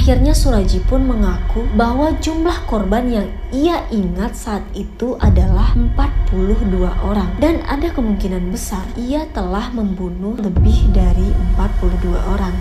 Akhirnya Suraji pun mengaku bahwa jumlah korban yang ia ingat saat itu adalah 42 orang. Dan ada kemungkinan besar ia telah membunuh lebih dari 42 orang.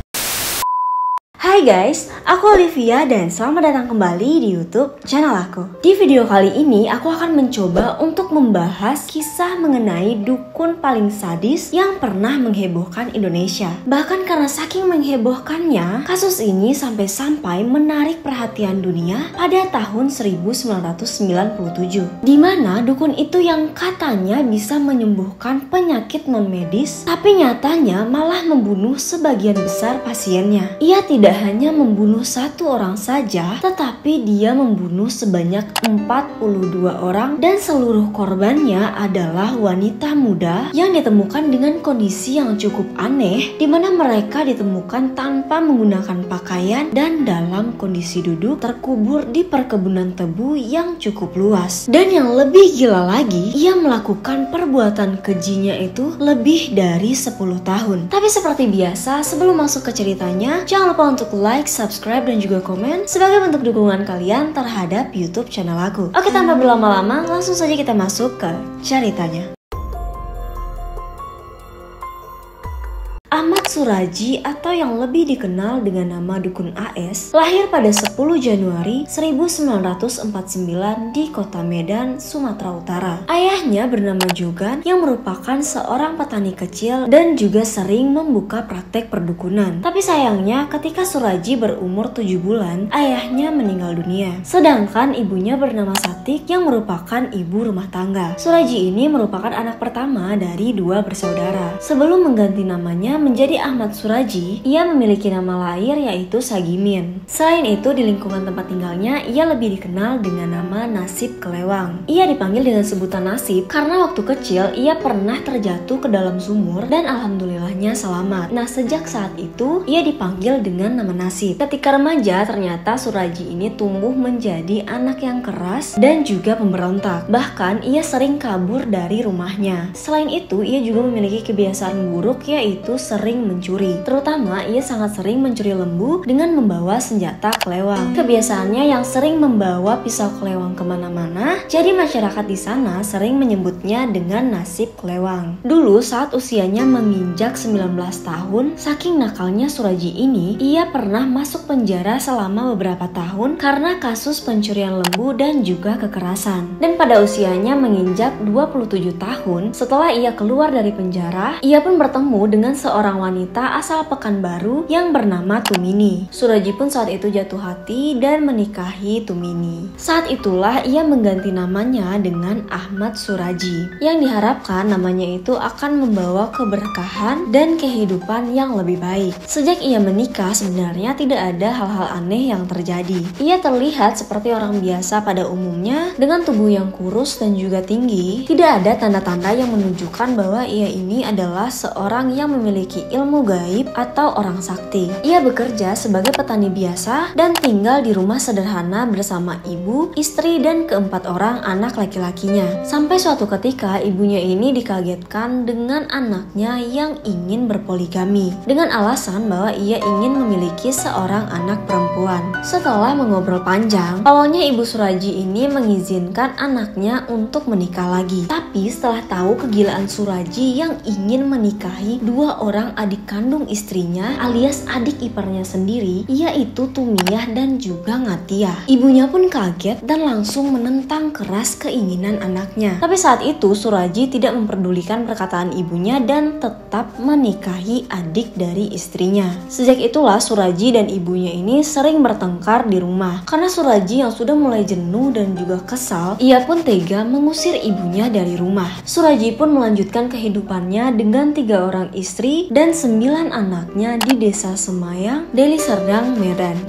Hai guys, aku Olivia dan selamat datang kembali di YouTube channel aku. Di video kali ini aku akan mencoba untuk membahas kisah mengenai dukun paling sadis yang pernah menghebohkan Indonesia. Bahkan karena saking menghebohkannya, kasus ini sampai-sampai menarik perhatian dunia pada tahun 1997. Di mana dukun itu yang katanya bisa menyembuhkan penyakit non medis, tapi nyatanya malah membunuh sebagian besar pasiennya. Ia tidak hanya membunuh satu orang saja, tetapi dia membunuh sebanyak 42 orang dan seluruh korbannya adalah wanita muda yang ditemukan dengan kondisi yang cukup aneh, di mana mereka ditemukan tanpa menggunakan pakaian dan dalam kondisi duduk terkubur di perkebunan tebu yang cukup luas. Dan yang lebih gila lagi, ia melakukan perbuatan kejinya itu lebih dari 10 tahun. Tapi seperti biasa, sebelum masuk ke ceritanya, jangan lupa untuk like, subscribe, dan juga komen sebagai bentuk dukungan kalian terhadap YouTube channel aku. Oke, tanpa berlama-lama, langsung saja kita masuk ke ceritanya. Ahmad Suraji atau yang lebih dikenal dengan nama Dukun AS lahir pada 10 Januari 1949 di kota Medan, Sumatera Utara. Ayahnya bernama Jogan yang merupakan seorang petani kecil dan juga sering membuka praktek perdukunan. Tapi sayangnya ketika Suraji berumur 7 bulan, ayahnya meninggal dunia. Sedangkan ibunya bernama Satik yang merupakan ibu rumah tangga. Suraji ini merupakan anak pertama dari 2 bersaudara. Sebelum mengganti namanya menjadi Ahmad Suraji, ia memiliki nama lahir yaitu Sagimin. Selain itu, di lingkungan tempat tinggalnya, ia lebih dikenal dengan nama Nasib Kelewang. Ia dipanggil dengan sebutan Nasib karena waktu kecil ia pernah terjatuh ke dalam sumur dan alhamdulillahnya selamat. Nah, sejak saat itu, ia dipanggil dengan nama Nasib. Ketika remaja, ternyata Suraji ini tumbuh menjadi anak yang keras dan juga pemberontak. Bahkan, ia sering kabur dari rumahnya. Selain itu, ia juga memiliki kebiasaan buruk yaitu sering mencuri. Terutama ia sangat sering mencuri lembu dengan membawa senjata kelewang. Kebiasaannya yang sering membawa pisau kelewang kemana-mana, jadi masyarakat di sana sering menyebutnya dengan Nasib Kelewang. Dulu saat usianya menginjak 19 tahun, saking nakalnya Suraji ini, ia pernah masuk penjara selama beberapa tahun karena kasus pencurian lembu dan juga kekerasan. Dan pada usianya menginjak 27 tahun, setelah ia keluar dari penjara, ia pun bertemu dengan seorang wanita asal Pekanbaru yang bernama Tumini. Suraji pun saat itu jatuh hati dan menikahi Tumini. Saat itulah ia mengganti namanya dengan Ahmad Suraji, yang diharapkan namanya itu akan membawa keberkahan dan kehidupan yang lebih baik. Sejak ia menikah, sebenarnya tidak ada hal-hal aneh yang terjadi. Ia terlihat seperti orang biasa pada umumnya dengan tubuh yang kurus dan juga tinggi. Tidak ada tanda-tanda yang menunjukkan bahwa ia ini adalah seorang yang memiliki ilmu gaib atau orang sakti. Ia bekerja sebagai petani biasa dan tinggal di rumah sederhana bersama ibu, istri, dan keempat orang anak laki-lakinya. Sampai suatu ketika ibunya ini dikagetkan dengan anaknya yang ingin berpoligami dengan alasan bahwa ia ingin memiliki seorang anak perempuan. Setelah mengobrol panjang, awalnya ibu Suraji ini mengizinkan anaknya untuk menikah lagi. Tapi setelah tahu kegilaan Suraji yang ingin menikahi 2 orang adik kandung istrinya alias adik iparnya sendiri, yaitu Tumiah dan juga Ngatiah. Ibunya pun kaget dan langsung menentang keras keinginan anaknya. Tapi saat itu Suraji tidak memperdulikan perkataan ibunya dan tetap menikahi adik dari istrinya. Sejak itulah Suraji dan ibunya ini sering bertengkar di rumah. Karena Suraji yang sudah mulai jenuh dan juga kesal, ia pun tega mengusir ibunya dari rumah. Suraji pun melanjutkan kehidupannya dengan 3 orang istri dan 9 anaknya di Desa Semayang, Deli Serdang, Medan.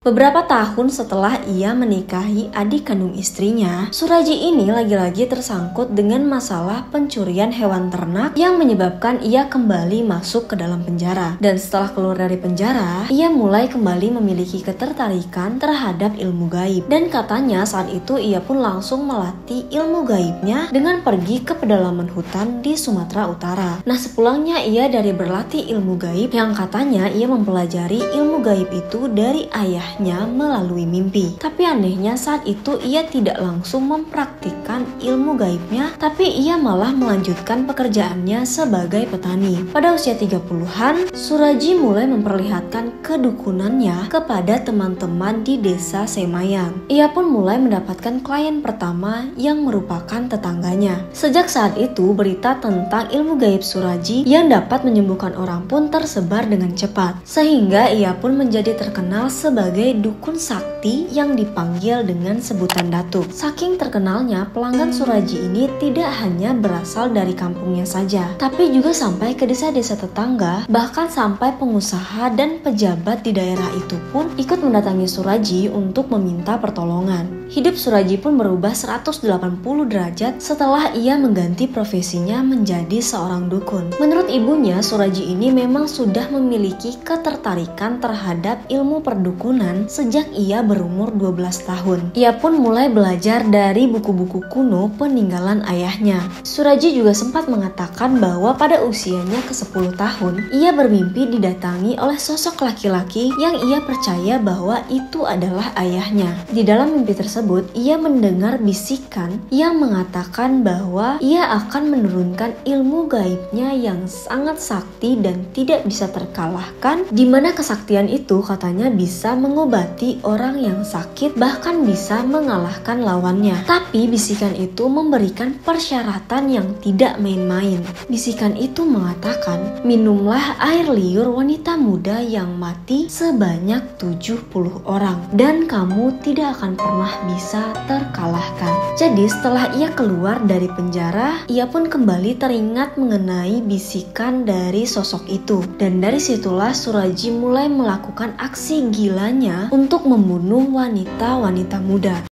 Beberapa tahun setelah ia menikahi adik kandung istrinya, Suraji ini lagi-lagi tersangkut dengan masalah pencurian hewan ternak yang menyebabkan ia kembali masuk ke dalam penjara. Dan setelah keluar dari penjara, ia mulai kembali memiliki ketertarikan terhadap ilmu gaib. Dan katanya saat itu ia pun langsung melatih ilmu gaibnya dengan pergi ke pedalaman hutan di Sumatera Utara. Nah, sepulangnya ia dari berlatih ilmu gaib, yang katanya ia mempelajari ilmu gaib itu dari ayah melalui mimpi. Tapi anehnya saat itu ia tidak langsung mempraktikkan ilmu gaibnya, tapi ia malah melanjutkan pekerjaannya sebagai petani. Pada usia 30-an, Suraji mulai memperlihatkan kedukunannya kepada teman-teman di desa Semayang. Ia pun mulai mendapatkan klien pertama yang merupakan tetangganya. Sejak saat itu, berita tentang ilmu gaib Suraji yang dapat menyembuhkan orang pun tersebar dengan cepat, sehingga ia pun menjadi terkenal sebagai dukun sakti yang dipanggil dengan sebutan Datuk. Saking terkenalnya, pelanggan Suraji ini tidak hanya berasal dari kampungnya saja, tapi juga sampai ke desa-desa tetangga, bahkan sampai pengusaha dan pejabat di daerah itu pun ikut mendatangi Suraji untuk meminta pertolongan. Hidup Suraji pun berubah 180 derajat setelah ia mengganti profesinya menjadi seorang dukun. Menurut ibunya, Suraji ini memang sudah memiliki ketertarikan terhadap ilmu perdukunan sejak ia berumur 12 tahun. Ia pun mulai belajar dari buku-buku kuno peninggalan ayahnya. Suraji juga sempat mengatakan bahwa pada usianya ke-10 tahun, ia bermimpi didatangi oleh sosok laki-laki yang ia percaya bahwa itu adalah ayahnya. Di dalam mimpi tersebut, ia mendengar bisikan yang mengatakan bahwa ia akan menurunkan ilmu gaibnya yang sangat sakti dan tidak bisa terkalahkan, di mana kesaktian itu katanya bisa mengobati orang yang sakit, bahkan bisa mengalahkan lawannya. Tapi bisikan itu memberikan persyaratan yang tidak main-main. Bisikan itu mengatakan, minumlah air liur wanita muda yang mati sebanyak 70 orang dan kamu tidak akan pernah bisa terkalahkan. Jadi setelah ia keluar dari penjara, ia pun kembali teringat mengenai bisikan dari sosok itu. Dan dari situlah Suraji mulai melakukan aksi gilanya untuk membunuh wanita-wanita muda.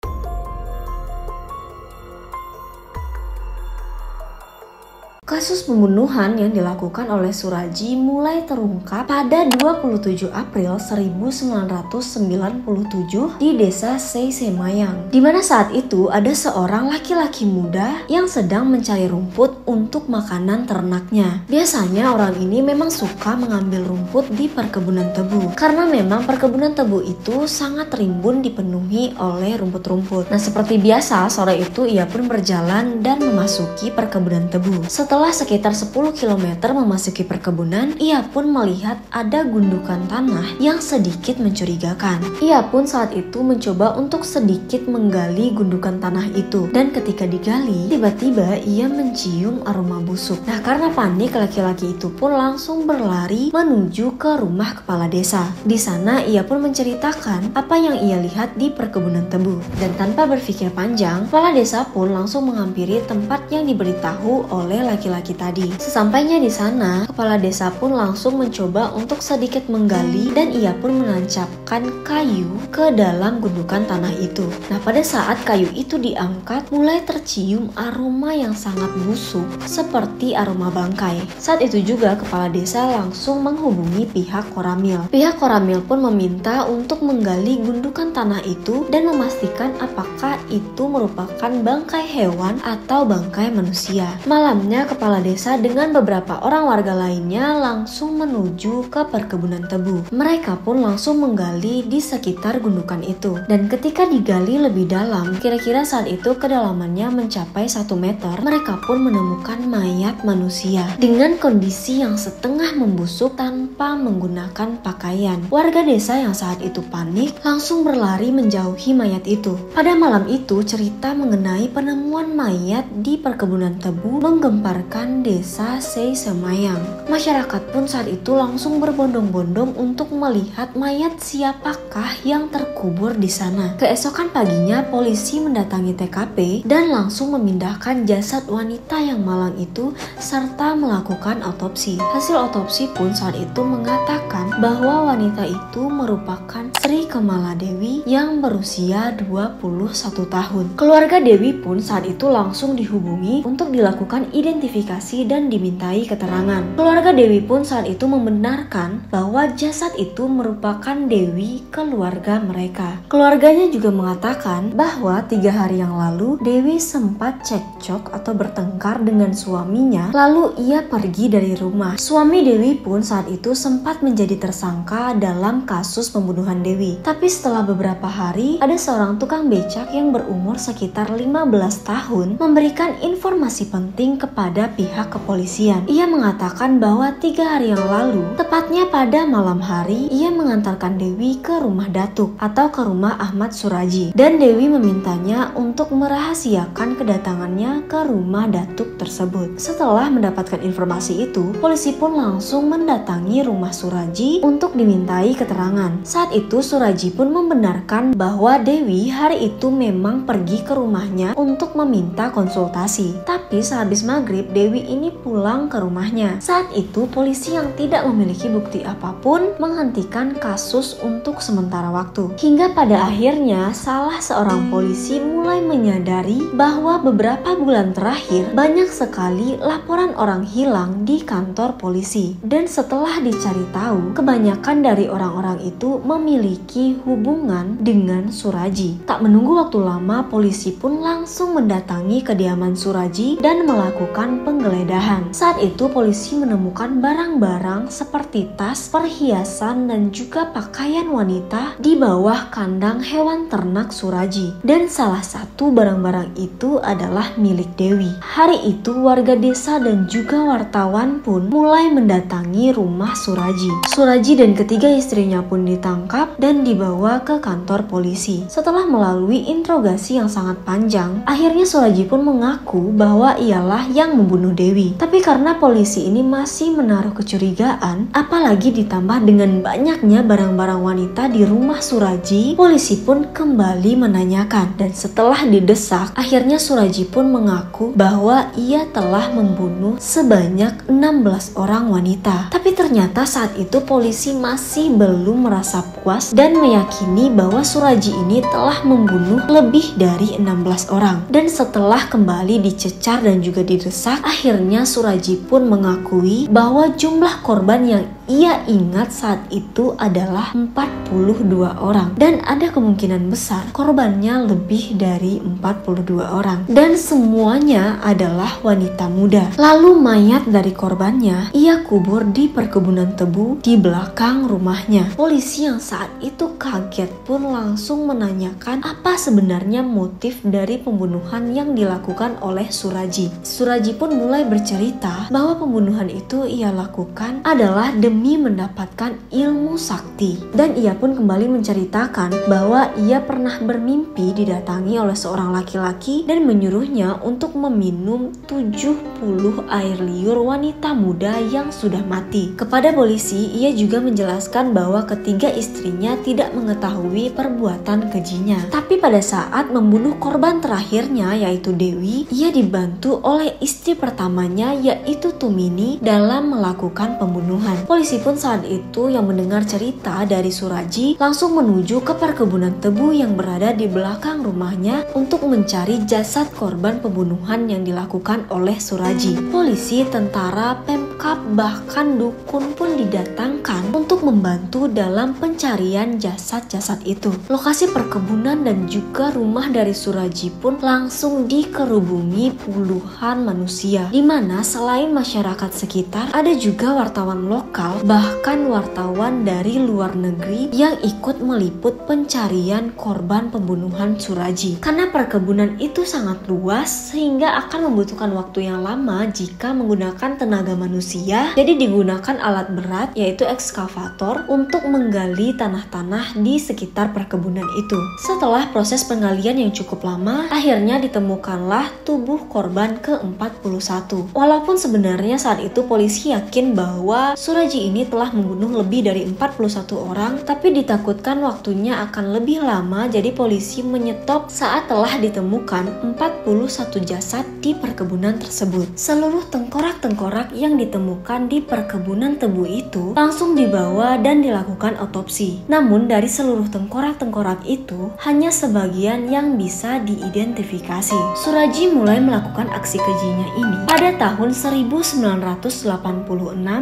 Kasus pembunuhan yang dilakukan oleh Suraji mulai terungkap pada 27 April 1997 di desa Semayang, di mana saat itu ada seorang laki-laki muda yang sedang mencari rumput untuk makanan ternaknya. Biasanya orang ini memang suka mengambil rumput di perkebunan tebu, karena memang perkebunan tebu itu sangat rimbun dipenuhi oleh rumput-rumput. Nah, seperti biasa, sore itu ia pun berjalan dan memasuki perkebunan tebu. Setelah sekitar 10 km memasuki perkebunan, ia pun melihat ada gundukan tanah yang sedikit mencurigakan. Ia pun saat itu mencoba untuk sedikit menggali gundukan tanah itu, dan ketika digali, tiba-tiba ia mencium aroma busuk. Nah, karena panik, laki-laki itu pun langsung berlari menuju ke rumah kepala desa. Di sana ia pun menceritakan apa yang ia lihat di perkebunan tebu, dan tanpa berpikir panjang, kepala desa pun langsung menghampiri tempat yang diberitahu oleh laki-laki tadi. Sesampainya di sana, kepala desa pun langsung mencoba untuk sedikit menggali dan ia pun menancapkan kayu ke dalam gundukan tanah itu. Nah, pada saat kayu itu diangkat, mulai tercium aroma yang sangat busuk seperti aroma bangkai. Saat itu juga kepala desa langsung menghubungi pihak Koramil. Pihak Koramil pun meminta untuk menggali gundukan tanah itu dan memastikan apakah itu merupakan bangkai hewan atau bangkai manusia. Malamnya, kepala desa dengan beberapa orang warga lainnya langsung menuju ke perkebunan tebu. Mereka pun langsung menggali di sekitar gundukan itu. Dan ketika digali lebih dalam, kira-kira saat itu kedalamannya mencapai 1 meter, mereka pun menemukan mayat manusia dengan kondisi yang setengah membusuk tanpa menggunakan pakaian. Warga desa yang saat itu panik langsung berlari menjauhi mayat itu. Pada malam itu, cerita mengenai penemuan mayat di perkebunan tebu menggemparkan kecamatan desa Seisemayang. Masyarakat pun saat itu langsung berbondong-bondong untuk melihat mayat siapakah yang terkubur di sana. Keesokan paginya polisi mendatangi TKP dan langsung memindahkan jasad wanita yang malang itu serta melakukan otopsi. Hasil otopsi pun saat itu mengatakan bahwa wanita itu merupakan Sri Kemaladewi yang berusia 21 tahun. Keluarga Dewi pun saat itu langsung dihubungi untuk dilakukan identifikasi dan dimintai keterangan. Keluarga Dewi pun saat itu membenarkan bahwa jasad itu merupakan Dewi keluarga mereka. Keluarganya juga mengatakan bahwa 3 hari yang lalu Dewi sempat cekcok atau bertengkar dengan suaminya, lalu ia pergi dari rumah. Suami Dewi pun saat itu sempat menjadi tersangka dalam kasus pembunuhan Dewi. Tapi setelah beberapa hari, ada seorang tukang becak yang berumur sekitar 15 tahun memberikan informasi penting kepada pihak kepolisian. Ia mengatakan bahwa 3 hari yang lalu, tepatnya pada malam hari, ia mengantarkan Dewi ke rumah datuk atau ke rumah Ahmad Suraji, dan Dewi memintanya untuk merahasiakan kedatangannya ke rumah datuk tersebut. Setelah mendapatkan informasi itu, polisi pun langsung mendatangi rumah Suraji untuk dimintai keterangan. Saat itu Suraji pun membenarkan bahwa Dewi hari itu memang pergi ke rumahnya untuk meminta konsultasi. Tapi sehabis maghrib Dewi ini pulang ke rumahnya. Saat itu polisi yang tidak memiliki bukti apapun menghentikan kasus untuk sementara waktu. Hingga pada akhirnya salah seorang polisi mulai menyadari bahwa beberapa bulan terakhir banyak sekali laporan orang hilang di kantor polisi. Dan setelah dicari tahu, kebanyakan dari orang-orang itu memiliki hubungan dengan Suraji. Tak menunggu waktu lama, polisi pun langsung mendatangi kediaman Suraji dan melakukan penggeledahan. Saat itu polisi menemukan barang-barang seperti tas, perhiasan, dan juga pakaian wanita di bawah kandang hewan ternak Suraji. Dan salah satu barang-barang itu adalah milik Dewi. Hari itu warga desa dan juga wartawan pun mulai mendatangi rumah Suraji. Suraji dan ketiga istrinya pun ditangkap dan dibawa ke kantor polisi. Setelah melalui interogasi yang sangat panjang, akhirnya Suraji pun mengaku bahwa ialah yang membunuh Dewi. Tapi karena polisi ini masih menaruh kecurigaan, apalagi ditambah dengan banyaknya barang-barang wanita di rumah Suraji, polisi pun kembali menanyakan. Dan setelah didesak, akhirnya Suraji pun mengaku bahwa ia telah membunuh sebanyak 16 orang wanita. Tapi ternyata saat itu polisi masih belum merasa puas dan meyakini bahwa Suraji ini telah membunuh lebih dari 16 orang. Dan setelah kembali dicecar dan juga didesak, akhirnya Suraji pun mengakui bahwa jumlah korban yang ia ingat saat itu adalah 42 orang. Dan ada kemungkinan besar korbannya lebih dari 42 orang. Dan semuanya adalah wanita muda. Lalu mayat dari korbannya ia kubur di perkebunan tebu di belakang rumahnya. Polisi yang saat itu kaget pun langsung menanyakan apa sebenarnya motif dari pembunuhan yang dilakukan oleh Suraji. Suraji pun mulai bercerita bahwa pembunuhan itu ia lakukan adalah demi mendapatkan ilmu sakti. Dan ia pun kembali menceritakan bahwa ia pernah bermimpi didatangi oleh seorang laki-laki dan menyuruhnya untuk meminum 70 air liur wanita muda yang sudah mati. Kepada polisi, ia juga menjelaskan bahwa ketiga istrinya tidak mengetahui perbuatan kejinya. Tapi pada saat membunuh korban terakhirnya yaitu Dewi, ia dibantu oleh istri pertamanya yaitu Tumini dalam melakukan pembunuhan. Polisi pun saat itu yang mendengar cerita dari Suraji langsung menuju ke perkebunan tebu yang berada di belakang rumahnya untuk mencari jasad korban pembunuhan yang dilakukan oleh Suraji. Polisi, tentara, Pemkab, bahkan dukun pun didatangkan untuk membantu dalam pencarian jasad-jasad itu. Lokasi perkebunan dan juga rumah dari Suraji pun langsung dikerubungi puluhan manusia, di mana selain masyarakat sekitar ada juga wartawan lokal bahkan wartawan dari luar negeri yang ikut meliput pencarian korban pembunuhan Suraji. Karena perkebunan itu sangat luas sehingga akan membutuhkan waktu yang lama jika menggunakan tenaga manusia manusia. Jadi digunakan alat berat yaitu ekskavator untuk menggali tanah-tanah di sekitar perkebunan itu. Setelah proses penggalian yang cukup lama, akhirnya ditemukanlah tubuh korban ke-41. Walaupun sebenarnya saat itu polisi yakin bahwa Suraji ini telah membunuh lebih dari 41 orang, tapi ditakutkan waktunya akan lebih lama, jadi polisi menyetop saat telah ditemukan 41 jasad di perkebunan tersebut. Seluruh tengkorak-tengkorak yang ditemukan di perkebunan tebu itu langsung dibawa dan dilakukan otopsi. Namun dari seluruh tengkorak-tengkorak itu hanya sebagian yang bisa diidentifikasi. Suraji mulai melakukan aksi kejinya ini pada tahun 1986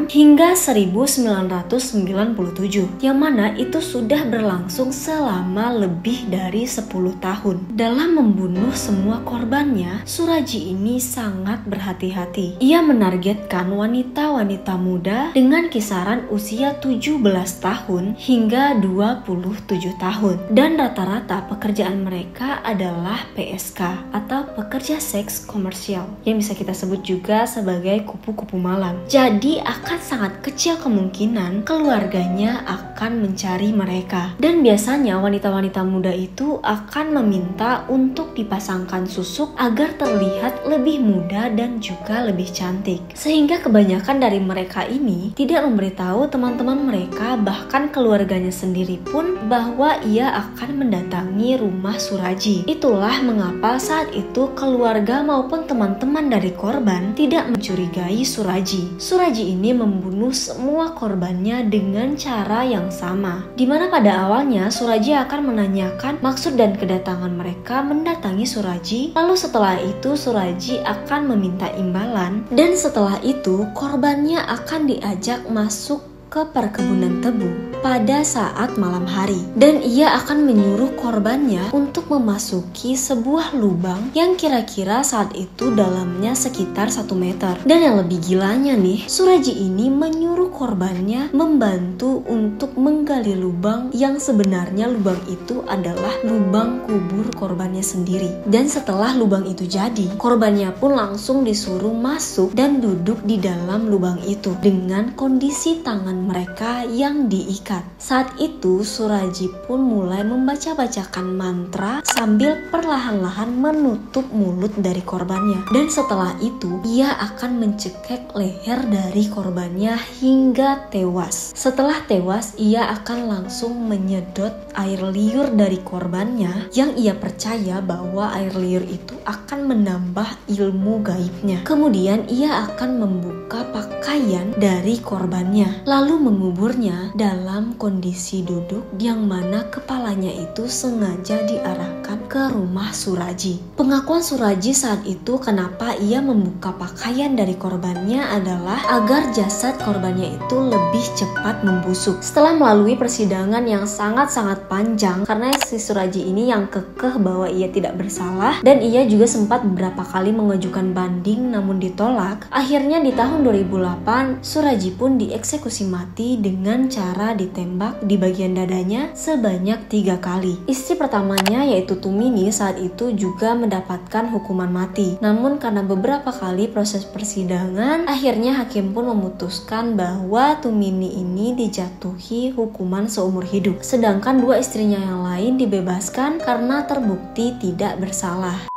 hingga 1997, yang mana itu sudah berlangsung selama lebih dari 10 tahun. Dalam membunuh semua korbannya, Suraji ini sangat berhati-hati. Ia menargetkan wanita-wanita muda dengan kisaran usia 17 tahun hingga 27 tahun. Dan rata-rata pekerjaan mereka adalah PSK atau pekerja seks komersial, yang bisa kita sebut juga sebagai kupu-kupu malam. Jadi akan sangat kecil kemungkinan keluarganya akan mencari mereka. Dan biasanya wanita-wanita muda itu akan meminta untuk dipasangkan susuk agar terlihat lebih muda dan juga lebih cantik. Sehingga kebanyakan dari mereka ini tidak memberitahu teman-teman mereka, bahkan keluarganya sendiri pun, bahwa ia akan mendatangi rumah Suraji. Itulah mengapa saat itu keluarga maupun teman-teman dari korban tidak mencurigai Suraji. Suraji ini membunuh semua korbannya dengan cara yang sama, dimana pada awalnya Suraji akan menanyakan maksud dan kedatangan mereka mendatangi Suraji. Lalu setelah itu Suraji akan meminta imbalan, dan setelah itu korbannya akan diajak masuk ke perkebunan tebu pada saat malam hari, dan ia akan menyuruh korbannya untuk memasuki sebuah lubang yang kira-kira saat itu dalamnya sekitar 1 meter. Dan yang lebih gilanya nih, Suraji ini menyuruh korbannya membantu untuk menggali lubang yang sebenarnya lubang itu adalah lubang kubur korbannya sendiri. Dan setelah lubang itu jadi, korbannya pun langsung disuruh masuk dan duduk di dalam lubang itu dengan kondisi tangan mereka yang diikat. Saat itu Suraji pun mulai membaca-bacakan mantra sambil perlahan-lahan menutup mulut dari korbannya. Dan setelah itu ia akan mencekik leher dari korbannya hingga tewas. Setelah tewas, ia akan langsung menyedot air liur dari korbannya yang ia percaya bahwa air liur itu akan menambah ilmu gaibnya. Kemudian ia akan membuka pakaian dari korbannya, lalu menguburnya dalam kondisi duduk, yang mana kepalanya itu sengaja diarahkan ke rumah Suraji. Pengakuan Suraji saat itu kenapa ia membuka pakaian dari korbannya adalah agar jasad korbannya itu lebih cepat membusuk. Setelah melalui persidangan yang sangat-sangat panjang, karena si Suraji ini yang kekeh bahwa ia tidak bersalah, dan ia juga sempat beberapa kali mengajukan banding namun ditolak, akhirnya di tahun 2008 Suraji pun dieksekusi mati dengan cara ditembak di bagian dadanya sebanyak 3 kali. Istri pertamanya yaitu Tumini saat itu juga mendapatkan hukuman mati. Namun karena beberapa kali proses persidangan, akhirnya hakim pun memutuskan bahwa Tumini ini dijatuhi hukuman seumur hidup. Sedangkan 2 istrinya yang lain dibebaskan karena terbukti tidak bersalah.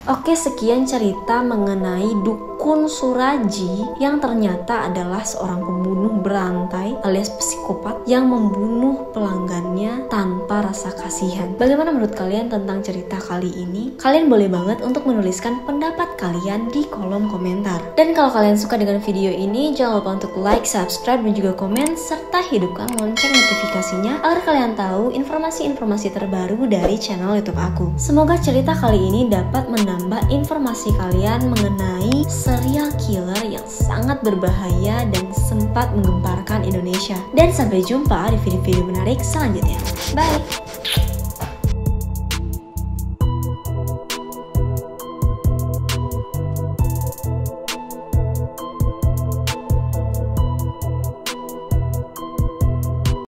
Oke, sekian cerita mengenai Dukun Suraji yang ternyata adalah seorang pembunuh berantai alias psikopat yang membunuh pelanggannya tanpa rasa kasihan. Bagaimana menurut kalian tentang cerita kali ini? Kalian boleh banget untuk menuliskan pendapat kalian di kolom komentar. Dan kalau kalian suka dengan video ini, jangan lupa untuk like, subscribe, dan juga komen, serta hidupkan lonceng notifikasinya agar kalian tahu informasi-informasi terbaru dari channel YouTube aku. Semoga cerita kali ini dapat menambah informasi kalian mengenai serial killer yang sangat berbahaya dan sempat menggemparkan Indonesia. Dan sampai jumpa di video-video menarik selanjutnya. Bye!